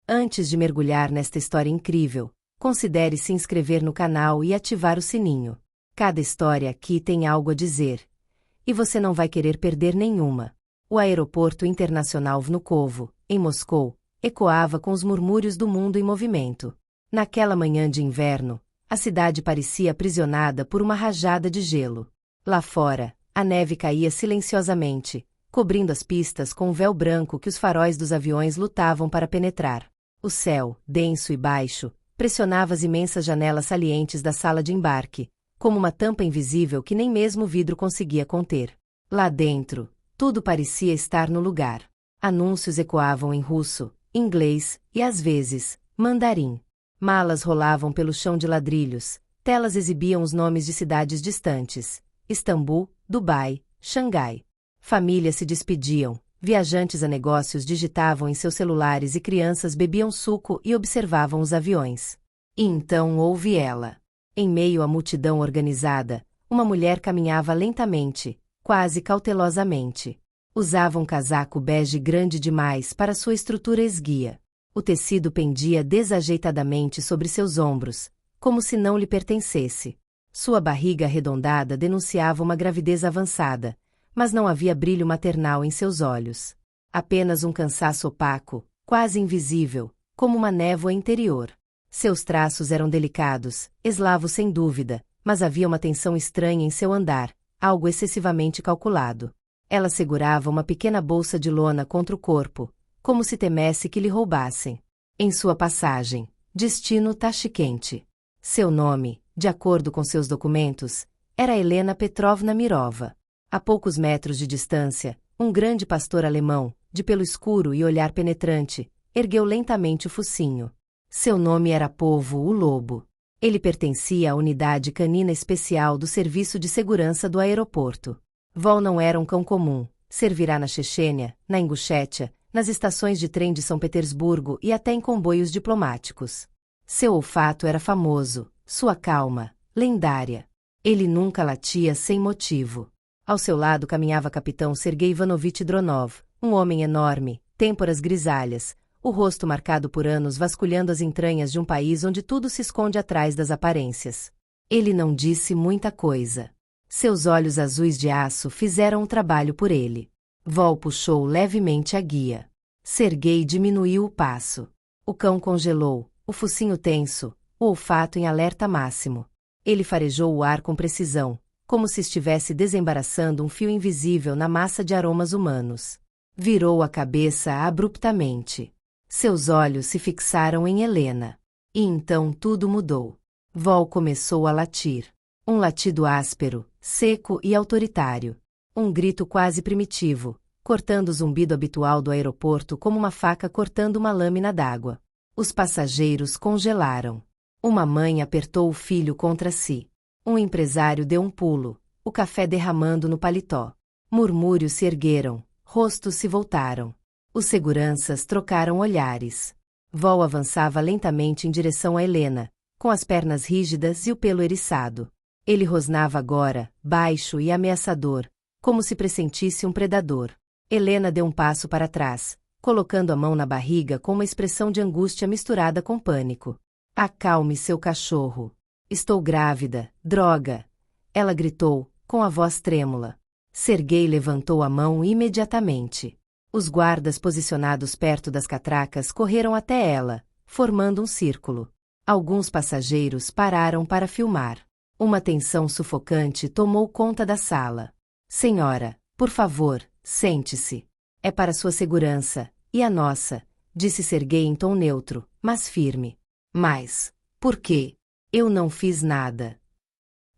Antes de mergulhar nesta história incrível, considere se inscrever no canal e ativar o sininho. Cada história aqui tem algo a dizer. E você não vai querer perder nenhuma. O aeroporto internacional Vnukovo, em Moscou, ecoava com os murmúrios do mundo em movimento. Naquela manhã de inverno, a cidade parecia aprisionada por uma rajada de gelo. Lá fora, a neve caía silenciosamente, cobrindo as pistas com um véu branco que os faróis dos aviões lutavam para penetrar. O céu, denso e baixo, pressionava as imensas janelas salientes da sala de embarque, como uma tampa invisível que nem mesmo o vidro conseguia conter. Lá dentro, tudo parecia estar no lugar. Anúncios ecoavam em russo, inglês e, às vezes, mandarim. Malas rolavam pelo chão de ladrilhos, telas exibiam os nomes de cidades distantes: Istambul, Dubai, Xangai. Famílias se despediam, viajantes a negócios digitavam em seus celulares e crianças bebiam suco e observavam os aviões. E então houve ela. Em meio à multidão organizada, uma mulher caminhava lentamente, quase cautelosamente. Usava um casaco bege grande demais para sua estrutura esguia. O tecido pendia desajeitadamente sobre seus ombros, como se não lhe pertencesse. Sua barriga arredondada denunciava uma gravidez avançada, mas não havia brilho maternal em seus olhos. Apenas um cansaço opaco, quase invisível, como uma névoa interior. Seus traços eram delicados, eslavos sem dúvida, mas havia uma tensão estranha em seu andar, algo excessivamente calculado. Ela segurava uma pequena bolsa de lona contra o corpo, como se temesse que lhe roubassem. Em sua passagem, destino Tashkent. Seu nome, de acordo com seus documentos, era Helena Petrovna Mirova. A poucos metros de distância, um grande pastor alemão, de pelo escuro e olhar penetrante, ergueu lentamente o focinho. Seu nome era Povo o Lobo. Ele pertencia à unidade canina especial do Serviço de Segurança do Aeroporto. Vol não era um cão comum, servirá na Chechênia, na Ingushétia, nas estações de trem de São Petersburgo e até em comboios diplomáticos. Seu olfato era famoso, sua calma, lendária. Ele nunca latia sem motivo. Ao seu lado caminhava capitão Sergei Ivanovich Dronov, um homem enorme, têmporas grisalhas, o rosto marcado por anos vasculhando as entranhas de um país onde tudo se esconde atrás das aparências. Ele não disse muita coisa. Seus olhos azuis de aço fizeram o trabalho por ele. Vol puxou levemente a guia. Sergei diminuiu o passo. O cão congelou, o focinho tenso, o olfato em alerta máximo. Ele farejou o ar com precisão, como se estivesse desembaraçando um fio invisível na massa de aromas humanos. Virou a cabeça abruptamente. Seus olhos se fixaram em Helena. E então tudo mudou. Vol começou a latir. Um latido áspero, seco e autoritário. Um grito quase primitivo, cortando o zumbido habitual do aeroporto como uma faca cortando uma lâmina d'água. Os passageiros congelaram. Uma mãe apertou o filho contra si. Um empresário deu um pulo, o café derramando no paletó. Murmúrios se ergueram, rostos se voltaram. Os seguranças trocaram olhares. Vol avançava lentamente em direção a Helena, com as pernas rígidas e o pelo eriçado. Ele rosnava agora, baixo e ameaçador, como se pressentisse um predador. Helena deu um passo para trás, colocando a mão na barriga com uma expressão de angústia misturada com pânico. Acalme seu cachorro. Estou grávida, droga! Ela gritou, com a voz trêmula. Sergei levantou a mão imediatamente. Os guardas posicionados perto das catracas correram até ela, formando um círculo. Alguns passageiros pararam para filmar. Uma tensão sufocante tomou conta da sala. Senhora, por favor, sente-se. É para sua segurança, e a nossa, disse Sergei em tom neutro, mas firme. Mas, por quê? Eu não fiz nada.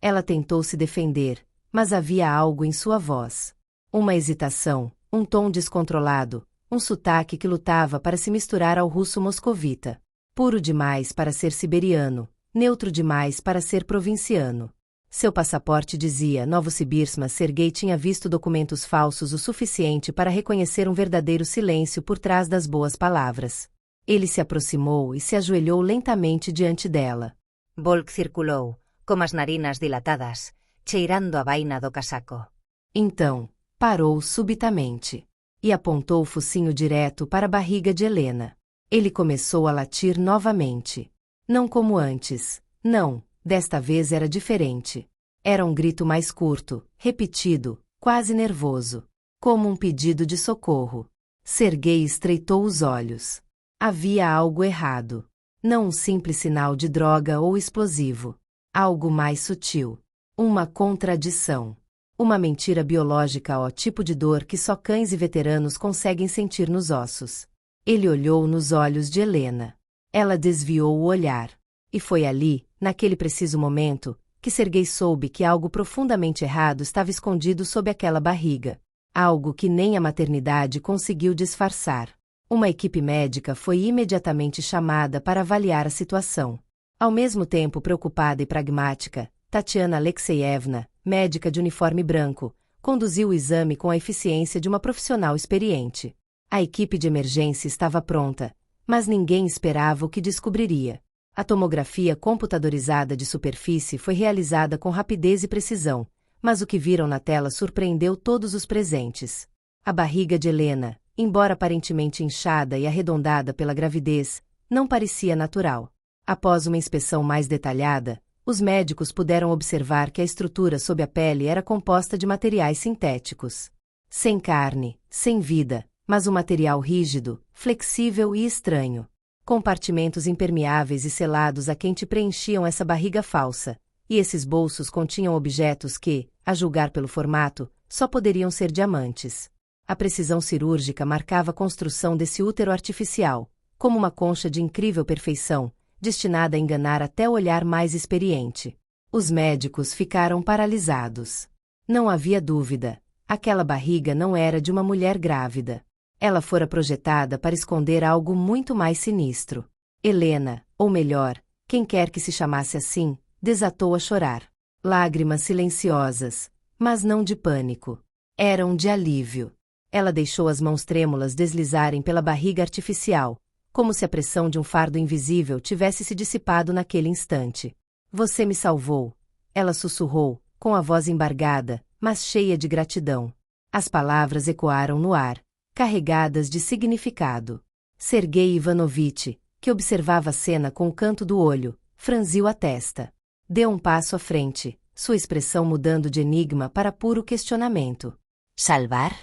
Ela tentou se defender, mas havia algo em sua voz. Uma hesitação, um tom descontrolado, um sotaque que lutava para se misturar ao russo moscovita. Puro demais para ser siberiano, neutro demais para ser provinciano. Seu passaporte dizia Novosibirsk, mas Sergei tinha visto documentos falsos o suficiente para reconhecer um verdadeiro silêncio por trás das boas palavras. Ele se aproximou e se ajoelhou lentamente diante dela. Volk circulou, com as narinas dilatadas, cheirando a vaina do casaco. Então, parou subitamente e apontou o focinho direto para a barriga de Helena. Ele começou a latir novamente. Não como antes. Não, desta vez era diferente. Era um grito mais curto, repetido, quase nervoso. Como um pedido de socorro. Serguei estreitou os olhos. Havia algo errado. Não um simples sinal de droga ou explosivo. Algo mais sutil. Uma contradição. Uma mentira biológica, o tipo de dor que só cães e veteranos conseguem sentir nos ossos. Ele olhou nos olhos de Helena. Ela desviou o olhar. E foi ali, naquele preciso momento, que Serguei soube que algo profundamente errado estava escondido sob aquela barriga. Algo que nem a maternidade conseguiu disfarçar. Uma equipe médica foi imediatamente chamada para avaliar a situação. Ao mesmo tempo preocupada e pragmática, Tatiana Alexeyevna, médica de uniforme branco, conduziu o exame com a eficiência de uma profissional experiente. A equipe de emergência estava pronta, mas ninguém esperava o que descobriria. A tomografia computadorizada de superfície foi realizada com rapidez e precisão, mas o que viram na tela surpreendeu todos os presentes. A barriga de Helena, embora aparentemente inchada e arredondada pela gravidez, não parecia natural. Após uma inspeção mais detalhada, os médicos puderam observar que a estrutura sob a pele era composta de materiais sintéticos. Sem carne, sem vida, mas um material rígido, flexível e estranho. Compartimentos impermeáveis e selados a quente preenchiam essa barriga falsa, e esses bolsos continham objetos que, a julgar pelo formato, só poderiam ser diamantes. A precisão cirúrgica marcava a construção desse útero artificial, como uma concha de incrível perfeição, destinada a enganar até o olhar mais experiente. Os médicos ficaram paralisados. Não havia dúvida, aquela barriga não era de uma mulher grávida. Ela fora projetada para esconder algo muito mais sinistro. Helena, ou melhor, quem quer que se chamasse assim, desatou a chorar. Lágrimas silenciosas, mas não de pânico. Eram de alívio. Ela deixou as mãos trêmulas deslizarem pela barriga artificial, como se a pressão de um fardo invisível tivesse se dissipado naquele instante. Você me salvou, ela sussurrou, com a voz embargada, mas cheia de gratidão. As palavras ecoaram no ar, carregadas de significado. Serguei Ivanovitch, que observava a cena com o canto do olho, franziu a testa. Deu um passo à frente, sua expressão mudando de enigma para puro questionamento. Salvar?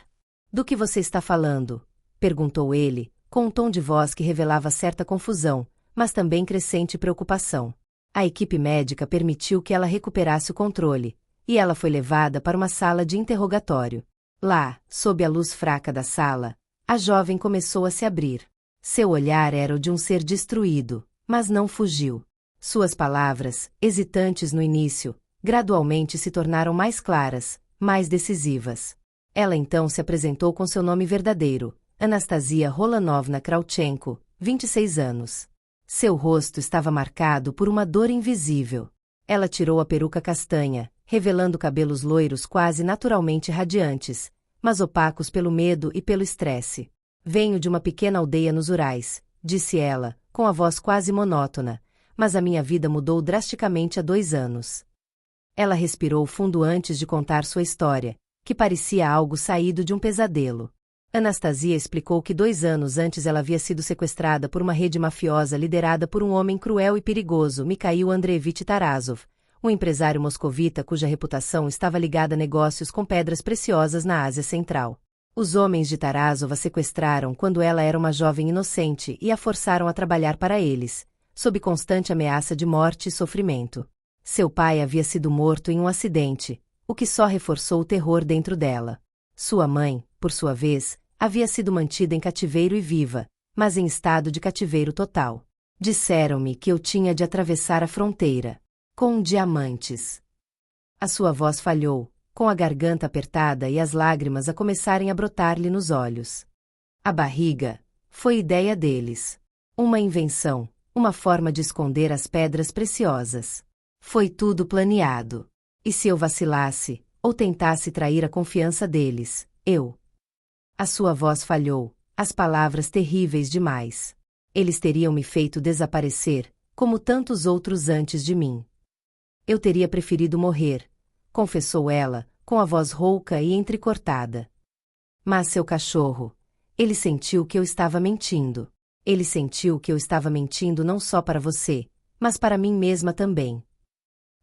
Do que você está falando? Perguntou ele, com um tom de voz que revelava certa confusão, mas também crescente preocupação. A equipe médica permitiu que ela recuperasse o controle, e ela foi levada para uma sala de interrogatório. Lá, sob a luz fraca da sala, a jovem começou a se abrir. Seu olhar era o de um ser destruído, mas não fugiu. Suas palavras, hesitantes no início, gradualmente se tornaram mais claras, mais decisivas. Ela então se apresentou com seu nome verdadeiro, Anastasia Rolanovna Kravchenko, 26 anos. Seu rosto estava marcado por uma dor invisível. Ela tirou a peruca castanha, revelando cabelos loiros quase naturalmente radiantes, mas opacos pelo medo e pelo estresse. Venho de uma pequena aldeia nos Urais, disse ela, com a voz quase monótona, mas a minha vida mudou drasticamente há 2 anos. Ela respirou fundo antes de contar sua história, que parecia algo saído de um pesadelo. Anastasia explicou que 2 anos antes ela havia sido sequestrada por uma rede mafiosa liderada por um homem cruel e perigoso, Mikhail Andreevich Tarasov, um empresário moscovita cuja reputação estava ligada a negócios com pedras preciosas na Ásia Central. Os homens de Tarasov a sequestraram quando ela era uma jovem inocente e a forçaram a trabalhar para eles, sob constante ameaça de morte e sofrimento. Seu pai havia sido morto em um acidente, o que só reforçou o terror dentro dela. Sua mãe, por sua vez, havia sido mantida em cativeiro e viva, mas em estado de cativeiro total. Disseram-me que eu tinha de atravessar a fronteira. Com diamantes. A sua voz falhou, com a garganta apertada e as lágrimas a começarem a brotar-lhe nos olhos. A barriga foi ideia deles. Uma invenção, uma forma de esconder as pedras preciosas. Foi tudo planeado. E se eu vacilasse, ou tentasse trair a confiança deles, eu... A sua voz falhou, as palavras terríveis demais. Eles teriam me feito desaparecer, como tantos outros antes de mim. Eu teria preferido morrer, confessou ela, com a voz rouca e entrecortada. Mas seu cachorro... Ele sentiu que eu estava mentindo. Ele sentiu que eu estava mentindo não só para você, mas para mim mesma também.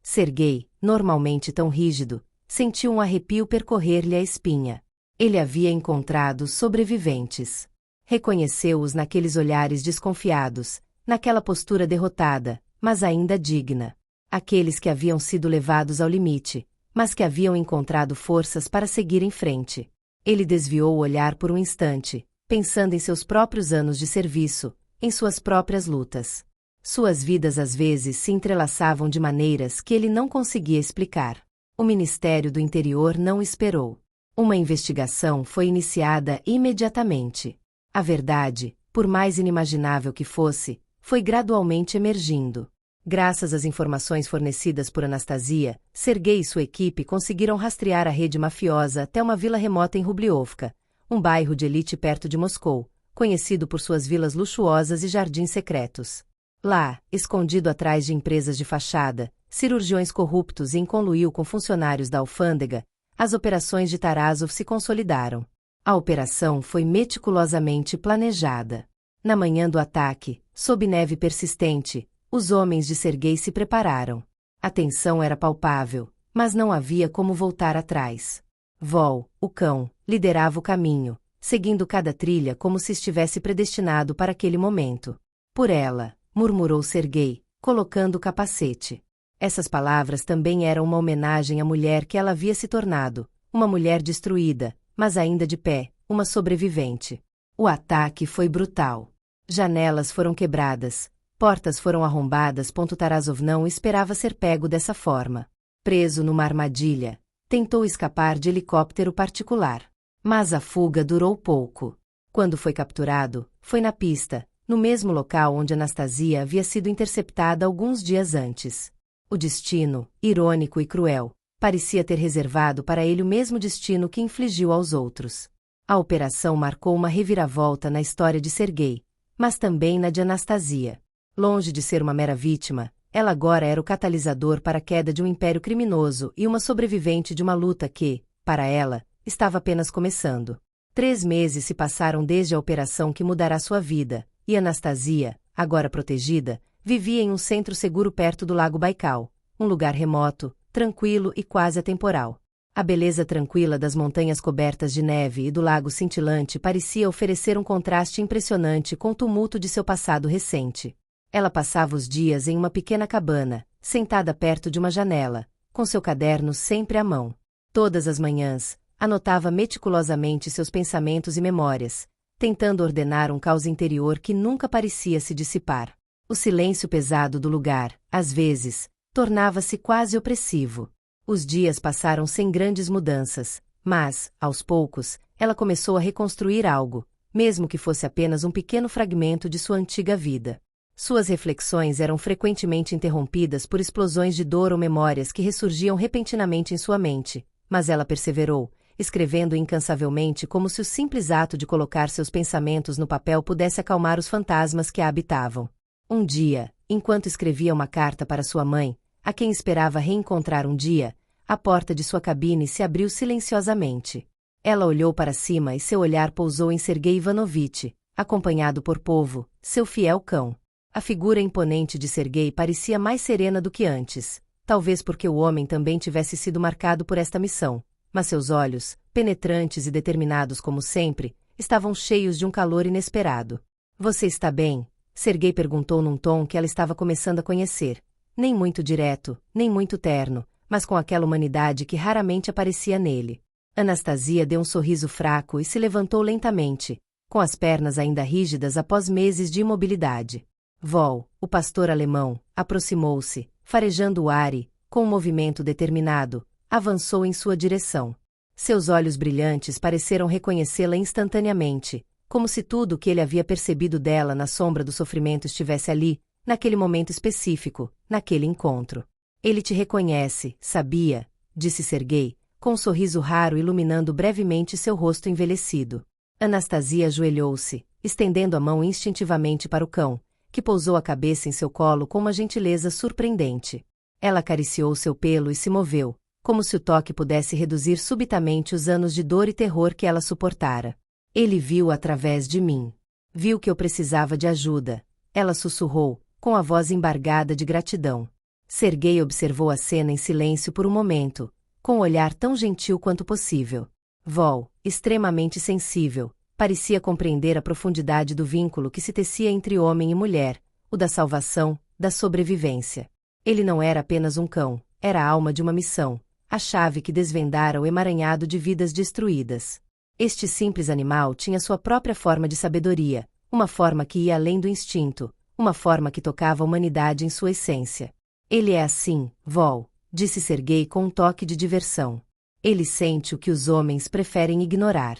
Serguei, normalmente tão rígido, sentiu um arrepio percorrer-lhe a espinha. Ele havia encontrado sobreviventes. Reconheceu-os naqueles olhares desconfiados, naquela postura derrotada, mas ainda digna. Aqueles que haviam sido levados ao limite, mas que haviam encontrado forças para seguir em frente. Ele desviou o olhar por um instante, pensando em seus próprios anos de serviço, em suas próprias lutas. Suas vidas às vezes se entrelaçavam de maneiras que ele não conseguia explicar. O Ministério do Interior não esperou. Uma investigação foi iniciada imediatamente. A verdade, por mais inimaginável que fosse, foi gradualmente emergindo. Graças às informações fornecidas por Anastasia, Serguei e sua equipe conseguiram rastrear a rede mafiosa até uma vila remota em Rubliovka, um bairro de elite perto de Moscou, conhecido por suas vilas luxuosas e jardins secretos. Lá, escondido atrás de empresas de fachada, cirurgiões corruptos e em conluio com funcionários da alfândega, as operações de Tarasov se consolidaram. A operação foi meticulosamente planejada. Na manhã do ataque, sob neve persistente, os homens de Serguei se prepararam. A tensão era palpável, mas não havia como voltar atrás. Vol, o cão, liderava o caminho, seguindo cada trilha como se estivesse predestinado para aquele momento. Por ela, murmurou Serguei, colocando o capacete. Essas palavras também eram uma homenagem à mulher que ela havia se tornado, uma mulher destruída, mas ainda de pé, uma sobrevivente. O ataque foi brutal. Janelas foram quebradas, portas foram arrombadas. Tarasov não esperava ser pego dessa forma. Preso numa armadilha, tentou escapar de helicóptero particular. Mas a fuga durou pouco. Quando foi capturado, foi na pista, no mesmo local onde Anastasia havia sido interceptada alguns dias antes. O destino, irônico e cruel, parecia ter reservado para ele o mesmo destino que infligiu aos outros. A operação marcou uma reviravolta na história de Serguei, mas também na de Anastasia. Longe de ser uma mera vítima, ela agora era o catalisador para a queda de um império criminoso e uma sobrevivente de uma luta que, para ela, estava apenas começando. 3 meses se passaram desde a operação que mudará sua vida, e Anastasia, agora protegida, vivia em um centro seguro perto do Lago Baikal, um lugar remoto, tranquilo e quase atemporal. A beleza tranquila das montanhas cobertas de neve e do lago cintilante parecia oferecer um contraste impressionante com o tumulto de seu passado recente. Ela passava os dias em uma pequena cabana, sentada perto de uma janela, com seu caderno sempre à mão. Todas as manhãs, anotava meticulosamente seus pensamentos e memórias, tentando ordenar um caos interior que nunca parecia se dissipar. O silêncio pesado do lugar, às vezes, tornava-se quase opressivo. Os dias passaram sem grandes mudanças, mas, aos poucos, ela começou a reconstruir algo, mesmo que fosse apenas um pequeno fragmento de sua antiga vida. Suas reflexões eram frequentemente interrompidas por explosões de dor ou memórias que ressurgiam repentinamente em sua mente, mas ela perseverou, escrevendo incansavelmente como se o simples ato de colocar seus pensamentos no papel pudesse acalmar os fantasmas que a habitavam. Um dia, enquanto escrevia uma carta para sua mãe, a quem esperava reencontrar um dia, a porta de sua cabine se abriu silenciosamente. Ela olhou para cima e seu olhar pousou em Serguei Ivanovitch, acompanhado por Povo, seu fiel cão. A figura imponente de Serguei parecia mais serena do que antes, talvez porque o homem também tivesse sido marcado por esta missão, mas seus olhos, penetrantes e determinados como sempre, estavam cheios de um calor inesperado. Você está bem? Serguei perguntou num tom que ela estava começando a conhecer, nem muito direto, nem muito terno, mas com aquela humanidade que raramente aparecia nele. Anastasia deu um sorriso fraco e se levantou lentamente, com as pernas ainda rígidas após meses de imobilidade. Vol, o pastor alemão, aproximou-se, farejando o ar e, com um movimento determinado, avançou em sua direção. Seus olhos brilhantes pareceram reconhecê-la instantaneamente, como se tudo o que ele havia percebido dela na sombra do sofrimento estivesse ali, naquele momento específico, naquele encontro. Ele te reconhece, sabia, disse Serguei, com um sorriso raro iluminando brevemente seu rosto envelhecido. Anastasia ajoelhou-se, estendendo a mão instintivamente para o cão, que pousou a cabeça em seu colo com uma gentileza surpreendente. Ela acariciou seu pelo e se moveu, como se o toque pudesse reduzir subitamente os anos de dor e terror que ela suportara. Ele viu através de mim. Viu que eu precisava de ajuda. Ela sussurrou, com a voz embargada de gratidão. Serguei observou a cena em silêncio por um momento, com um olhar tão gentil quanto possível. Vol, extremamente sensível, parecia compreender a profundidade do vínculo que se tecia entre homem e mulher, o da salvação, da sobrevivência. Ele não era apenas um cão, era a alma de uma missão, a chave que desvendara o emaranhado de vidas destruídas. Este simples animal tinha sua própria forma de sabedoria, uma forma que ia além do instinto, uma forma que tocava a humanidade em sua essência. Ele é assim, Vol, disse Serguei com um toque de diversão. Ele sente o que os homens preferem ignorar.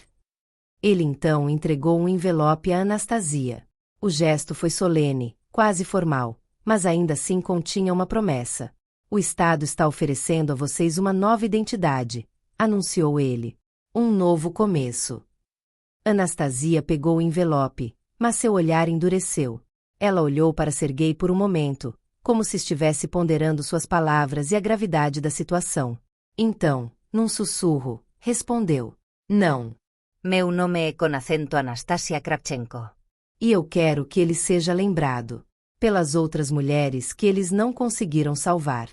Ele então entregou um envelope a Anastasia. O gesto foi solene, quase formal, mas ainda assim continha uma promessa. O Estado está oferecendo a vocês uma nova identidade, anunciou ele. Um novo começo. Anastasia pegou o envelope, mas seu olhar endureceu. Ela olhou para Serguei por um momento, como se estivesse ponderando suas palavras e a gravidade da situação. Então, num sussurro, respondeu: Não. Meu nome é com acento Anastasia Kravchenko. E eu quero que ele seja lembrado pelas outras mulheres que eles não conseguiram salvar.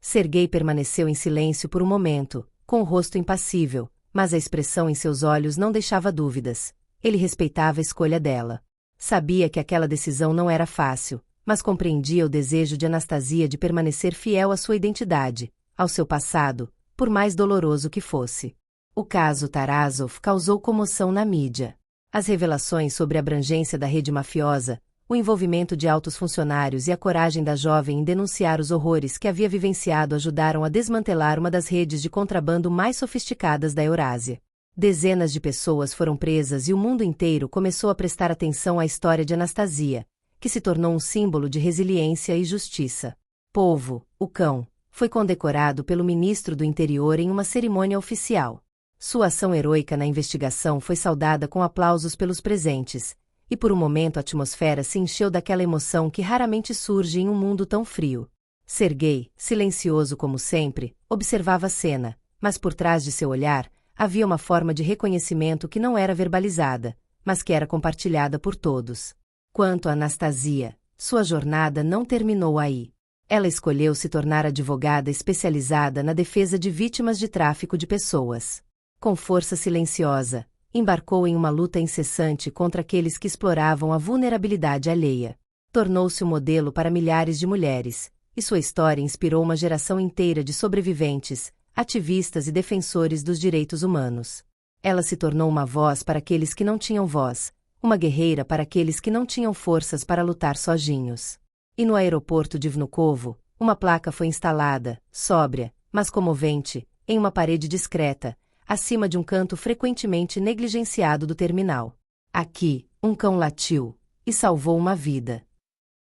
Serguei permaneceu em silêncio por um momento, com o rosto impassível, mas a expressão em seus olhos não deixava dúvidas. Ele respeitava a escolha dela. Sabia que aquela decisão não era fácil, mas compreendia o desejo de Anastasia de permanecer fiel à sua identidade, ao seu passado, por mais doloroso que fosse. O caso Tarasov causou comoção na mídia. As revelações sobre a abrangência da rede mafiosa, o envolvimento de altos funcionários e a coragem da jovem em denunciar os horrores que havia vivenciado ajudaram a desmantelar uma das redes de contrabando mais sofisticadas da Eurásia. Dezenas de pessoas foram presas e o mundo inteiro começou a prestar atenção à história de Anastasia, que se tornou um símbolo de resiliência e justiça. Polvo, o cão, foi condecorado pelo ministro do Interior em uma cerimônia oficial. Sua ação heroica na investigação foi saudada com aplausos pelos presentes, e por um momento a atmosfera se encheu daquela emoção que raramente surge em um mundo tão frio. Serguei, silencioso como sempre, observava a cena, mas por trás de seu olhar, havia uma forma de reconhecimento que não era verbalizada, mas que era compartilhada por todos. Quanto a Anastasia, sua jornada não terminou aí. Ela escolheu se tornar advogada especializada na defesa de vítimas de tráfico de pessoas. Com força silenciosa, embarcou em uma luta incessante contra aqueles que exploravam a vulnerabilidade alheia. Tornou-se um modelo para milhares de mulheres, e sua história inspirou uma geração inteira de sobreviventes, ativistas e defensores dos direitos humanos. Ela se tornou uma voz para aqueles que não tinham voz, uma guerreira para aqueles que não tinham forças para lutar sozinhos. E no aeroporto de Vnukovo, uma placa foi instalada, sóbria, mas comovente, em uma parede discreta, acima de um canto frequentemente negligenciado do terminal. Aqui, um cão latiu e salvou uma vida.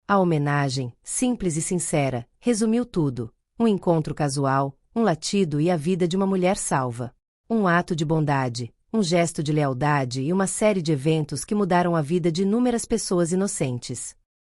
A homenagem, simples e sincera, resumiu tudo: um encontro casual, um latido e a vida de uma mulher salva. Um ato de bondade, um gesto de lealdade e uma série de eventos que mudaram a vida de inúmeras pessoas inocentes.